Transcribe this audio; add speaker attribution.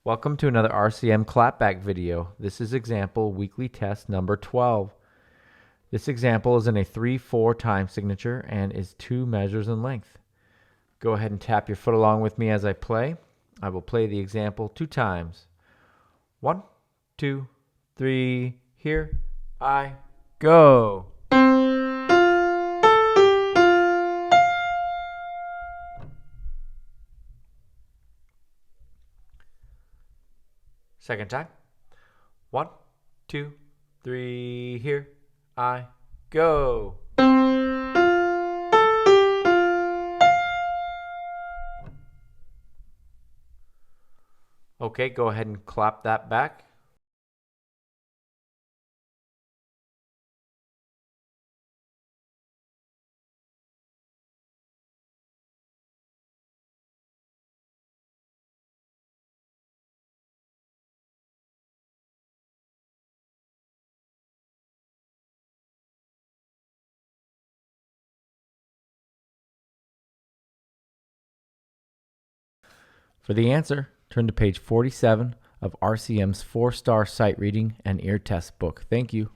Speaker 1: Welcome to another RCM Clapback video. This is example weekly test number 12. This example is in a 3/4 time signature and is 2 measures in length. Go ahead and tap your foot along with me as I play. I will play the example 2 times. 1, 2, 3, here I go. Second time. 1, 2, 3, here I go. Okay, go ahead and clap that back. For the answer, turn to page 47 of RCM's 4-star sight reading and ear test book. Thank you.